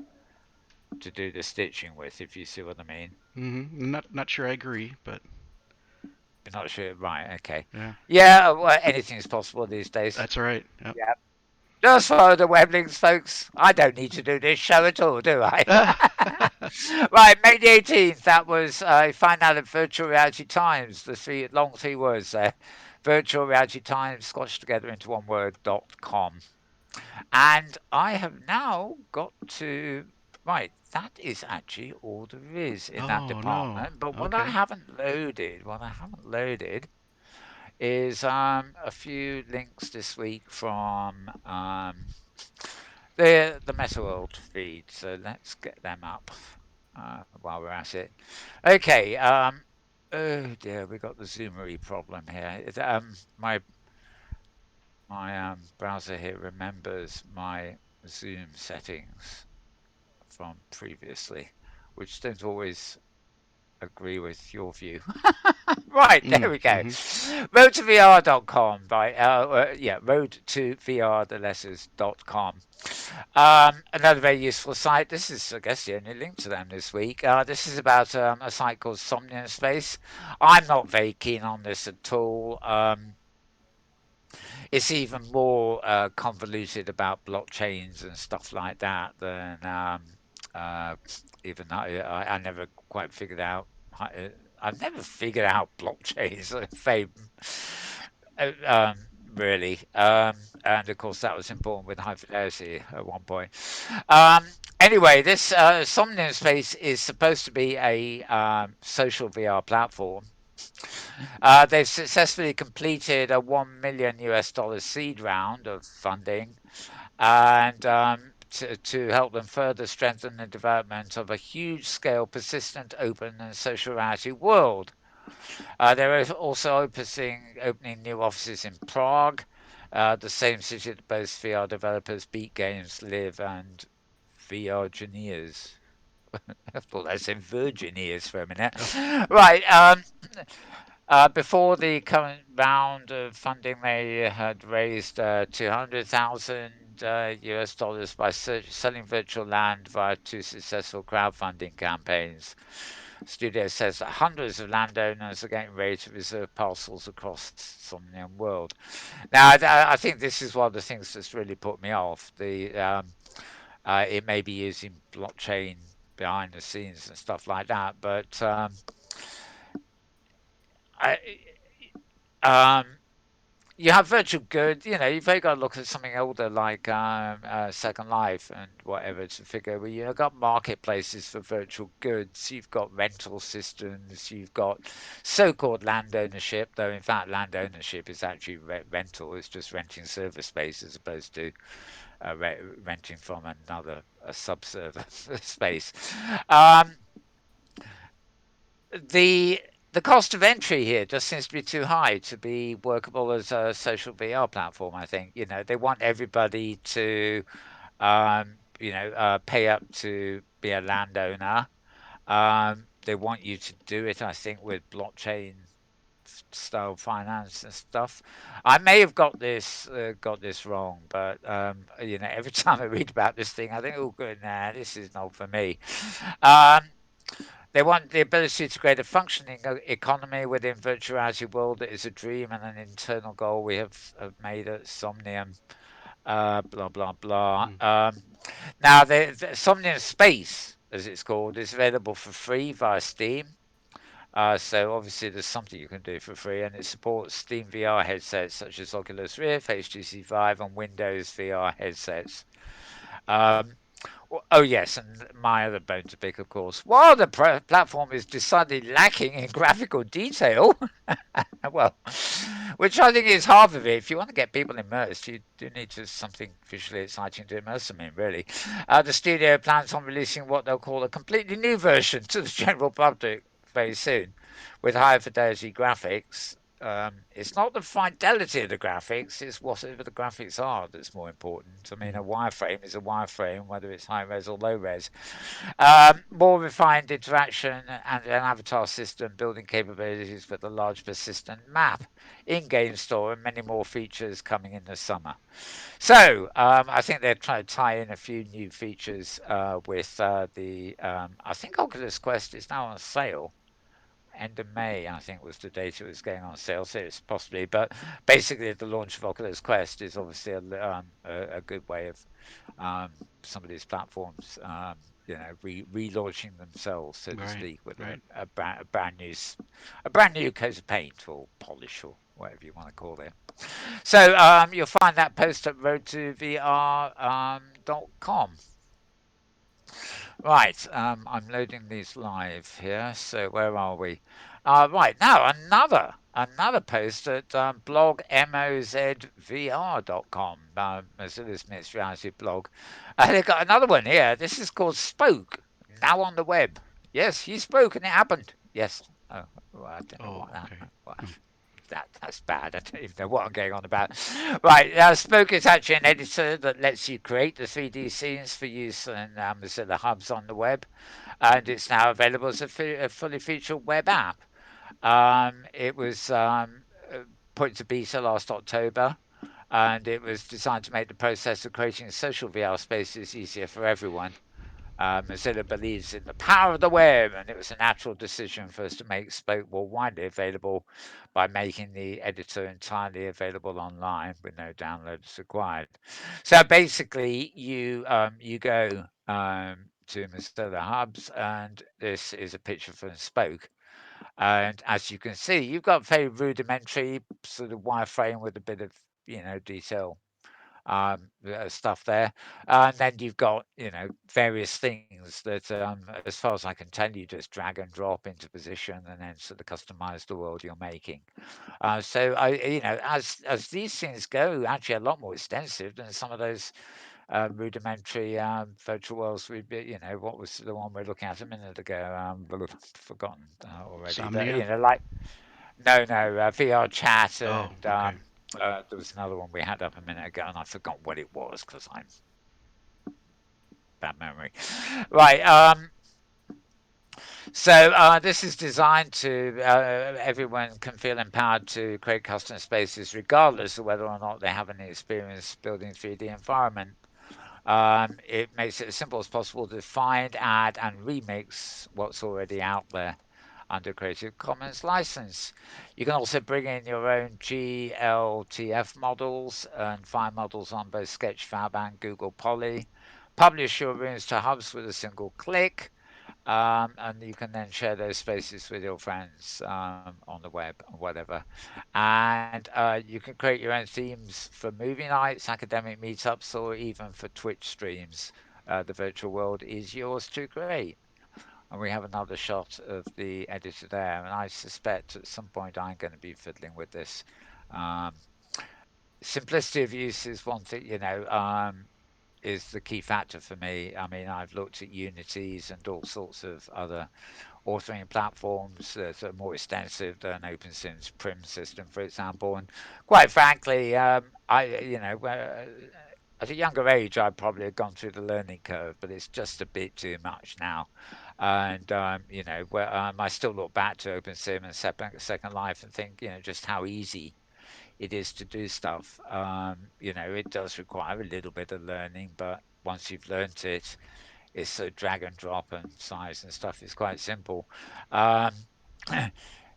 to do the stitching with, if you see what I mean. Hmm. Not sure I agree, but not sure. Right. Okay. Yeah, Yeah. Well, anything's possible these days. that's right. Yep. Yeah. Just follow the web links, folks. I don't need to do this show at all, do I? Right, May the 18th, that was, find out at Virtual Reality Times, the three words there. Virtual Reality Times, squashed together into one word.com. And I have now got to. Right, that is actually all there is in that Oh no. department. But Okay. what I haven't loaded is a few links this week from the Metaworld feed. So let's get them up while we're at it. Okay. Oh dear, we got the zoomery problem here. My browser here remembers my zoom settings from previously, which don't always agree with your view. Right, there we go. Mm-hmm. Road2VR.com, right? Yeah, road to VR, the letters.com. Another very useful site. This is, I guess, the only link to them this week. This is about a site called Somnium Space. I'm not very keen on this at all. It's even more convoluted about blockchains and stuff like that than uh, even I never quite figured out. I've never figured out blockchains. Um, really. And of course, that was important with high fidelity at one point. Um, anyway, this Somnium Space is supposed to be a social VR platform. They've successfully completed a 1 million US dollar seed round of funding, and to help them further strengthen the development of a huge scale, persistent, open, and social reality world. They're also opening new offices in Prague, the same city that both VR developers Beat Games live and VR engineers. I thought I said Virgineers for a minute. Oh. Right. Before the current round of funding, they had raised 200,000 US dollars by selling virtual land via two successful crowdfunding campaigns. Studio says that hundreds of landowners are getting ready to reserve parcels across Somnium World. Now, I think this is one of the things that's really put me off. It may be using blockchain behind the scenes and stuff like that, but I, um, you have virtual good, you've very got to look at something older like Second Life and whatever to figure. Well, you've got marketplaces for virtual goods, you've got rental systems, you've got so-called land ownership, though in fact land ownership is actually rental, it's just renting server space as opposed to renting from another a sub-server space. Um, the the cost of entry here just seems to be too high to be workable as a social VR platform. I think they want everybody to pay up to be a landowner. They want you to do it, I think, with blockchain style finance and stuff. I may have got this wrong, but every time I read about this thing, I think, oh, good, nah, this is not for me. Um, they want the ability to create a functioning economy within virtual reality world that is a dream and an internal goal we have made at Somnium. Blah blah blah. Mm. Now, the Somnium Space, as it's called, is available for free via Steam. So obviously there's something you can do for free, and it supports Steam VR headsets such as Oculus Rift, HTC Vive, and Windows VR headsets. Um, oh yes, and my other bone to pick, of course. While the platform is decidedly lacking in graphical detail, well, which I think is half of it. If you want to get people immersed, you do need to something visually exciting to immerse them in, really. The studio plans on releasing what they'll call a completely new version to the general public very soon, with higher fidelity graphics. It's not the fidelity of the graphics; it's whatever the graphics are that's more important. I mean, Mm. a wireframe is a wireframe, whether it's high res or low res. More refined interaction and an avatar system, building capabilities for the large persistent map, in-game store, and many more features coming in the summer. So I think they're trying to tie in a few new features with the. I think Oculus Quest is now on sale. end of May, I think was the date it was going on sale. So it's possibly, but basically the launch of Oculus Quest is obviously a good way of um, some of these platforms, relaunching themselves, so to Right, speak, with right. a brand new coat of paint or polish or whatever you want to call it. So you'll find that post at road2vr.com. Right, I'm loading these live here. So where are we? Right now, another post at blog mozvr.com, Mozilla's mixed reality blog. They've got another one here. This is called Spoke. Now on the web. Yes, you spoke and it happened. Yes. Oh, well, I don't know Oh, what that. okay. What, Hmm. that's bad. I don't even know what I'm going on about. Right, Spoke is actually an editor that lets you create the 3D scenes for use in Mozilla hubs on the web, and it's now available as a fully featured web app. It was put into beta last October, and it was designed to make the process of creating social VR spaces easier for everyone. Mozilla believes in the power of the web, and it was a natural decision for us to make Spoke more widely available by making the editor entirely available online with no downloads required. So basically, you go to Mozilla Hubs, and this is a picture from Spoke. And as you can see, you've got very rudimentary sort of wireframe with a bit of detail stuff there. And then you've got, various things that, as far as I can tell, you just drag and drop into position and then sort of customize the world you're making. As these things go, actually a lot more extensive than some of those rudimentary virtual worlds. What was the one we were looking at a minute ago? Forgotten already. But Somnia? no, VR chat Oh, and okay. there was another one we had up a minute ago, and I forgot what it was because I'm bad memory. Right. This is designed to everyone can feel empowered to create custom spaces regardless of whether or not they have any experience building 3D environment. It makes it as simple as possible to find, add, and remix what's already out there under Creative Commons license. You can also bring in your own GLTF models and find models on both Sketchfab and Google Poly. Publish your rooms to hubs with a single click, and you can then share those spaces with your friends on the web or whatever. And you can create your own themes for movie nights, academic meetups, or even for Twitch streams. The virtual world is yours to create. And we have another shot of the editor there. And I suspect at some point I'm going to be fiddling with this. Um, Simplicity of use is one thing, is the key factor for me. I mean, I've looked at Unities and all sorts of other authoring platforms that are more extensive than OpenSim's Prim system, for example. And quite frankly, at a younger age, I'd probably have gone through the learning curve, but it's just a bit too much now. And I still look back to OpenSim and Second Life and think, just how easy it is to do stuff. It does require a little bit of learning, but once you've learnt it, it's sort of drag and drop and size and stuff is quite simple. Um,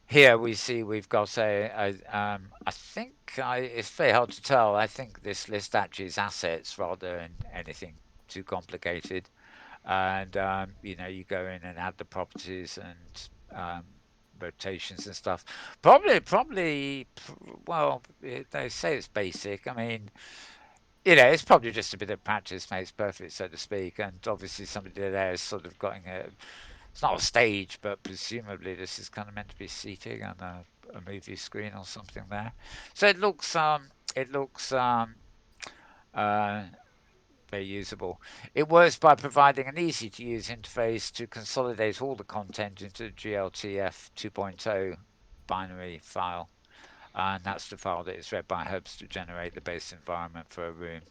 Here we see we've got I think it's very hard to tell. I think this list actually is assets rather than anything too complicated. And you go in and add the properties and rotations and stuff. Well, they say it's basic. I mean, it's probably just a bit of practice makes perfect, so to speak. And obviously, somebody there is sort of got it's not a stage, but presumably this is kind of meant to be seating on a movie screen or something there. So it looks uh, very usable. It works by providing an easy to use interface to consolidate all the content into GLTF 2.0 binary file. And that's the file that is read by hubs to generate the base environment for a room.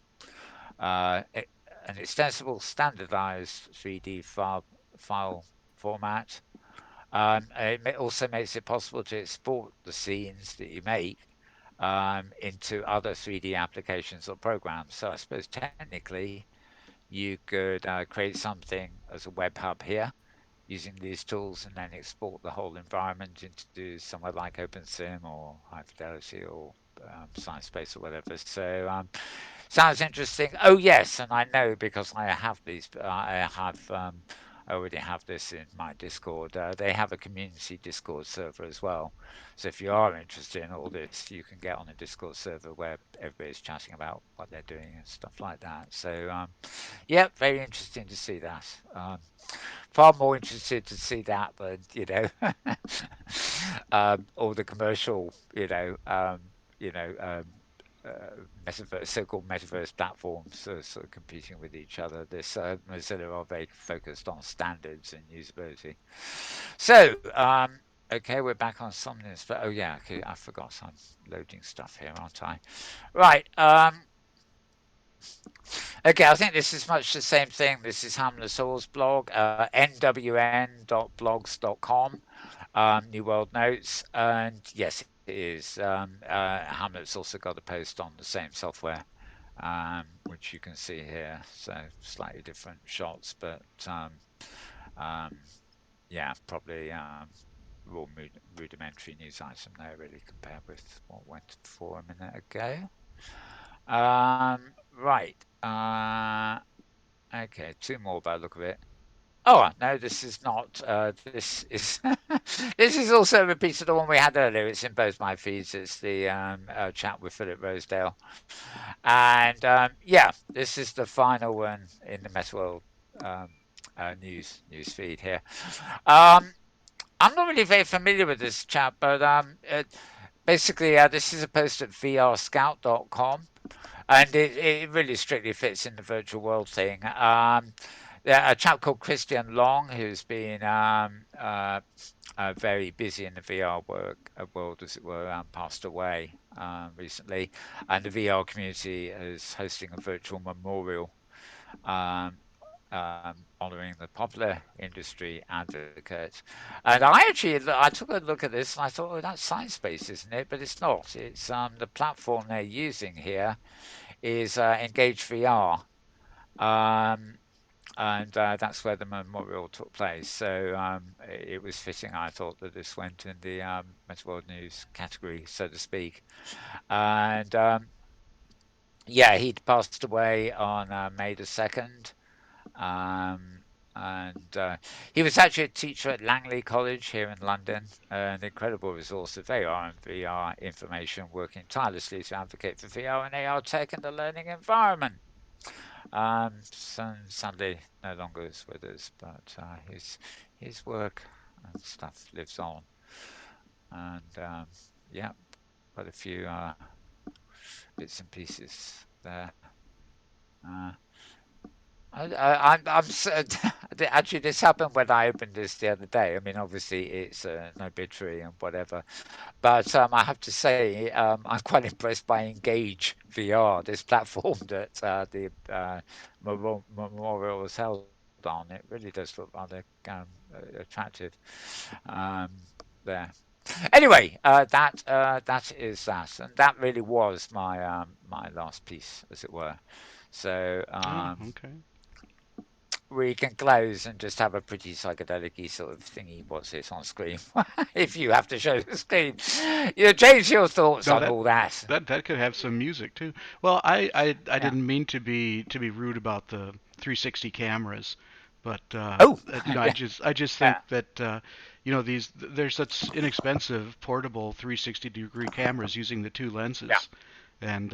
Uh, it, an extensible standardized 3D file format. It also makes it possible to export the scenes that you make into other 3D applications or programs. So I suppose technically you could create something as a web hub here, using these tools and then export the whole environment into somewhere like OpenSim or High Fidelity or SciSpace or whatever. So sounds interesting. Oh yes, and I know because I have these. I already have this in my Discord. They have a community Discord server as well. So if you are interested in all this, you can get on a Discord server where everybody's chatting about what they're doing and stuff like that. So yeah, very interesting to see that. Far more interested to see that than all the commercial, you know, metaverse, so-called metaverse platforms are sort of competing with each other. This Mozilla are very focused on standards and usability. So, okay, we're back on Somnus, but oh yeah, okay, I forgot I'm loading stuff here, aren't I? Right. Okay, I think this is much the same thing. This is Hamlet Hall's blog, nwn.blogs.com, New World Notes, and yes, it is. Hamlet's also got a post on the same software, which you can see here. So slightly different shots, but um, yeah, probably raw rudimentary news item there, really, compared with what went before a minute ago. Right. Okay, two more by the look of it. Oh no, this is not. This is this is also a repeat of the one we had earlier. It's in both my feeds. It's the chat with Philip Rosedale, and yeah, this is the final one in the Metaworld um, news feed here. Um, I'm not really very familiar with this chat, but basically, this is a post at vrscout.com, and it really strictly fits in the virtual world thing. Yeah, a chap called Christian Long, who's been very busy in the VR world, as it were, passed away recently, and the VR community is hosting a virtual memorial um, honouring the popular industry advocate. And I took a look at this and I thought, oh, that's SciSpace, isn't it? But it's not. It's the platform they're using here is Engage VR. Um, and that's where the memorial took place. So it was fitting, I thought, that this went in the Mental World News category, so to speak. And yeah, he'd passed away on May the 2nd. Um, and he was actually a teacher at Langley College here in London, an incredible resource of AR and VR information, working tirelessly to advocate for VR and AR tech in the learning environment. Sadly, no longer is with us, but his work and stuff lives on. And yeah, quite a few bits and pieces there. Uh, I'm actually this happened when I opened this the other day. I mean, obviously it's an obituary and whatever, but I have to say I'm quite impressed by Engage VR, this platform that the memorial was held on. It really does look rather attractive um, there. Anyway, that is that, and that really was my last piece, as it were. So Oh, okay. we can close and just have a pretty psychedelic sort of thingy. What's this on screen? If you have to show the screen, change your thoughts No, on that all that. that could have some music too. Well, I Yeah. didn't mean to be rude about the 360 cameras, but Oh, yeah, I just think yeah, that these there's such inexpensive portable 360-degree cameras using the two yeah. lenses, and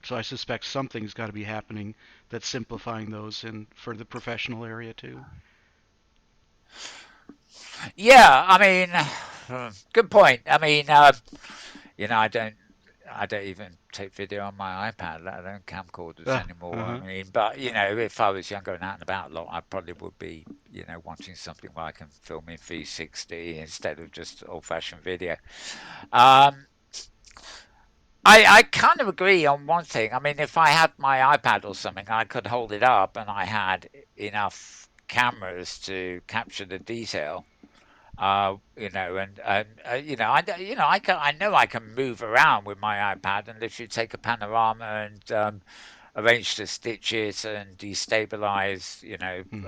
so I suspect something's got to be happening that's simplifying those in for the professional area too. Yeah, I mean, good point. I mean, I don't even take video on my iPad, let alone camcorders anymore. I Uh-huh. mean, but if I was younger and out and about a lot, I probably would be, wanting something where I can film in 360 instead of just old-fashioned video. Um, I kind of agree on one thing. I mean, if I had my iPad or something, I could hold it up and I had enough cameras to capture the detail. I know I can move around with my iPad and literally take a panorama and arrange to stitch it and destabilize, Hmm.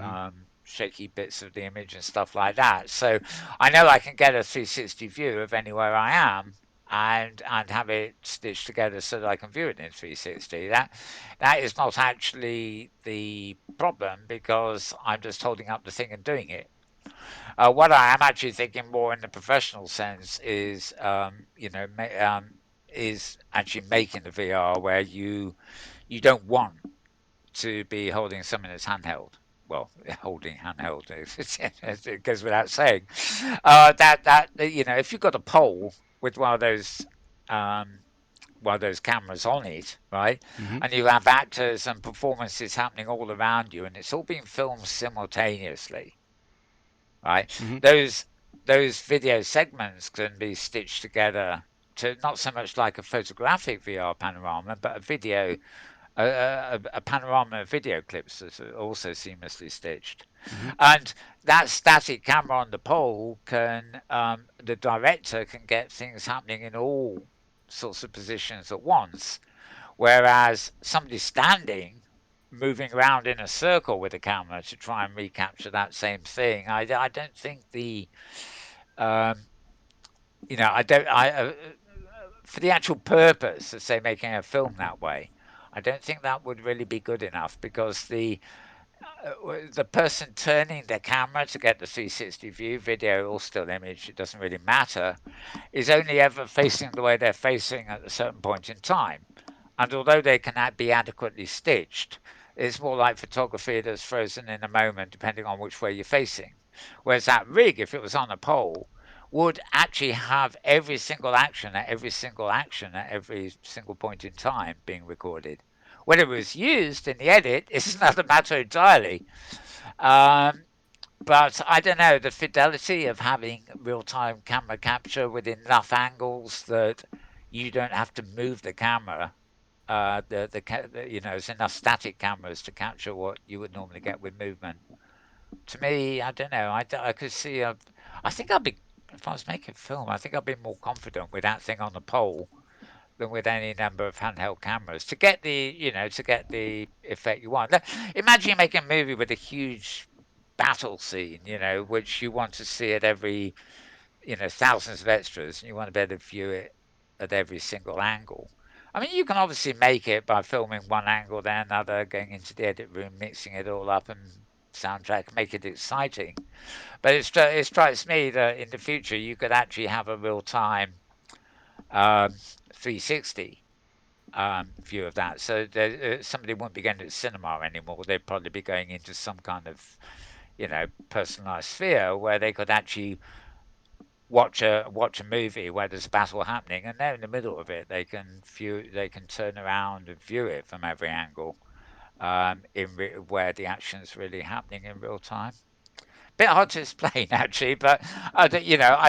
shaky bits of the image and stuff like that. So I know I can get a 360 view of anywhere I am and have it stitched together so that I can view it in 360. That is not actually the problem because I'm just holding up the thing and doing it. What I am actually thinking more in the professional sense is, is actually making the VR where you don't want to be holding something that's handheld. Well, holding handheld it goes without saying. If you've got a pole with um, one of those cameras on it, right, Hmm. and you have actors and performances happening all around you, and it's all being filmed simultaneously, right? Hmm. Those those video segments can be stitched together to not so much like a photographic VR panorama, but a panorama of video clips that's also seamlessly stitched. Hmm. And that static camera on the pole the director can get things happening in all sorts of positions at once. Whereas somebody standing, moving around in a circle with a camera to try and recapture that same thing, I don't think um, I don't, for the actual purpose of, say, making a film that way, I don't think that would really be good enough because the person turning the camera to get the 360 view, video or still image, it doesn't really matter, is only ever facing the way they're facing at a certain point in time. And although they can be adequately stitched, it's more like photography that's frozen in a moment, depending on which way you're facing. Whereas that rig, if it was on a pole, would actually have every single point in time being recorded. Whether it was used in the edit is another matter entirely. Um, but I don't know, the fidelity of having real time camera capture with enough angles that you don't have to move the camera. There's enough static cameras to capture what you would normally get with movement. To me, I don't know. I could see. I think I'd be if I was making film. I think I'd be more confident with that thing on the pole than with any number of handheld cameras to get the effect you want. Imagine you making a movie with a huge battle scene, which you want to see at every, thousands of extras, and you want to be able to view it at every single angle. I mean, you can obviously make it by filming one angle, then another, going into the edit room, mixing it all up, and soundtrack, make it exciting. But it strikes me that in the future you could actually have a real time um, 360 view of that. So somebody wouldn't be going to the cinema anymore. They'd probably be going into some kind of, personalized sphere where they could actually watch a movie where there's a battle happening, and they're in the middle of it. They can turn around and view it from every angle, where the action's really happening in real time. Bit hard to explain actually, but I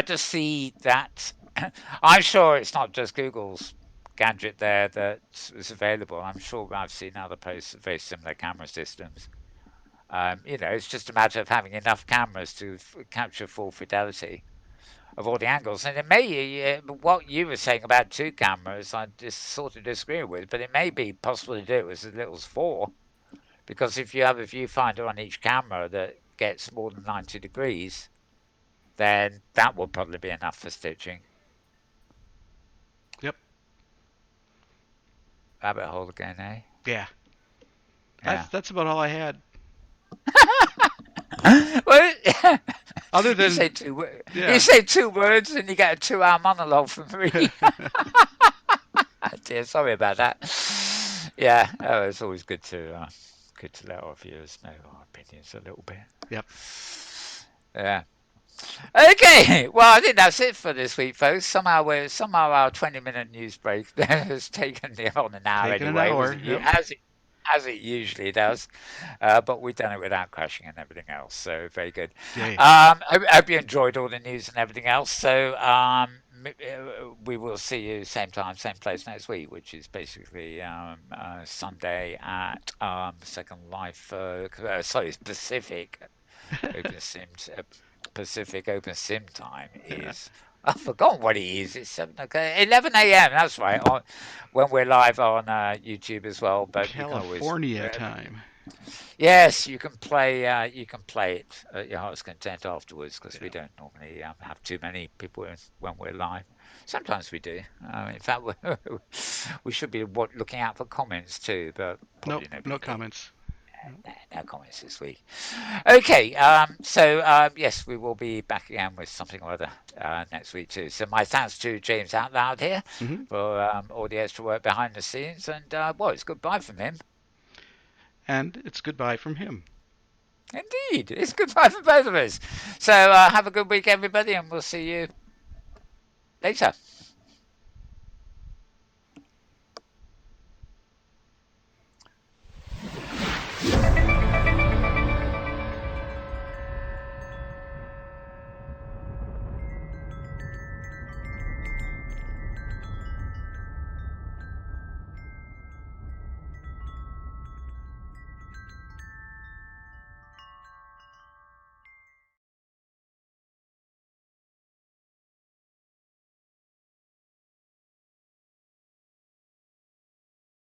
just see that. I'm sure it's not just Google's gadget there that is available. I'm sure I've seen other places with very similar camera systems. It's just a matter of having enough cameras to capture full fidelity of all the angles. And it may, what you were saying about two cameras, I just sort of disagree with, but it may be possible to do it with as little as four. Because if you have a viewfinder on each camera that gets more than 90 degrees, then that will probably be enough for stitching. Yep. Rabbit hole again, eh? Yeah. That's Yeah. that's about all I had. Well, Other you than say you yeah. say 2 words and you get a 2 hour monologue from me. Dear, sorry about that. Yeah, it's always good to let our viewers know our opinions a little bit. Yep. Yeah. Okay, well, I think that's it for this week, folks. Somehow our 20-minute news break has taken on an hour Taking an anyway. Was hour. it Yep. as it usually does, but we've done it without crashing and everything else. So very good. Yay. Hope you enjoyed all the news and everything else. So we will see you same time, same place next week, which is basically Sunday at Second Life. Sorry, Pacific Open Sim Pacific Open Sim time is. I've forgotten what it is. It's 11 a.m. That's right. When we're live on YouTube as well, but you can always California time. Yes, you can play. You can play it at your heart's content afterwards because we Yeah. don't normally have too many people when we're live. Sometimes we do. In fact, we should be looking out for comments too, but Nope. probably No nobody did. comments. Nope. No comments this week. Okay, so yes, we will be back again with something or other next week too. So my thanks to James out loud here Hmm. for all the extra work behind the scenes, and well, it's goodbye from him. And it's goodbye from him. Indeed, it's goodbye for both of us. So have a good week, everybody, and we'll see you later.